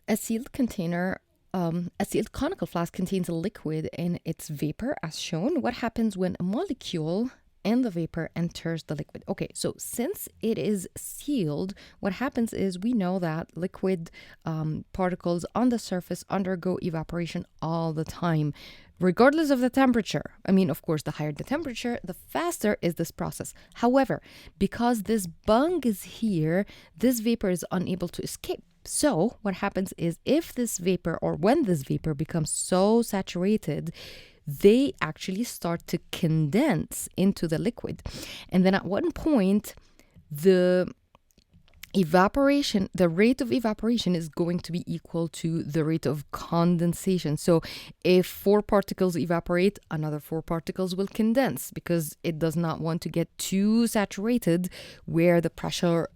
A sealed container, a sealed conical flask contains a liquid and its vapor as shown. What happens when a molecule and the vapor enters the liquid? Okay, so since it is sealed, what happens is we know that liquid particles on the surface undergo evaporation all the time, regardless of the temperature. I mean, of course, the higher the temperature, the faster is this process. However, because this bung is here, this vapor is unable to escape. So what happens is if this vapor, or when this vapor becomes so saturated, they actually start to condense into the liquid. And then at one point, the rate of evaporation is going to be equal to the rate of condensation. So if 4 particles evaporate, another 4 particles will condense because it does not want to get too saturated where the pressure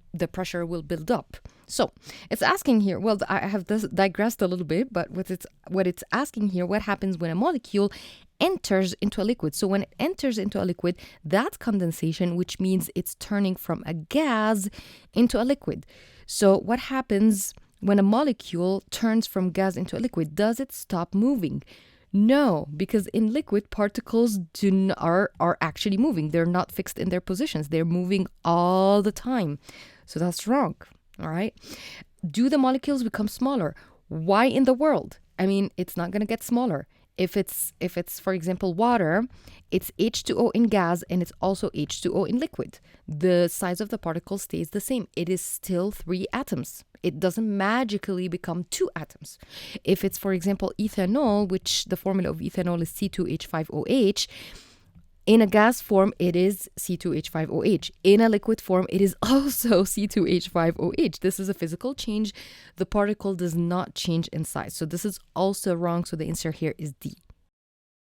will build up. So it's asking here, well, I have digressed a little bit, but what it's asking here, what happens when a molecule enters into a liquid? So when it enters into a liquid, that's condensation, which means it's turning from a gas into a liquid. So what happens when a molecule turns from gas into a liquid? Does it stop moving? No, because in liquid, particles are actually moving. They're not fixed in their positions. They're moving all the time. So that's wrong. All right. Do the molecules become smaller? Why in the world? I mean, it's not going to get smaller. If it's, for example, water, it's H2O in gas and it's also H2O in liquid. The size of the particle stays the same. It is still 3 atoms. It doesn't magically become 2 atoms. If it's, for example, ethanol, which the formula of ethanol is C2H5OH, in a gas form, it is C2H5OH. In a liquid form, it is also C2H5OH. This is a physical change. The particle does not change in size. So this is also wrong. So the answer here is D.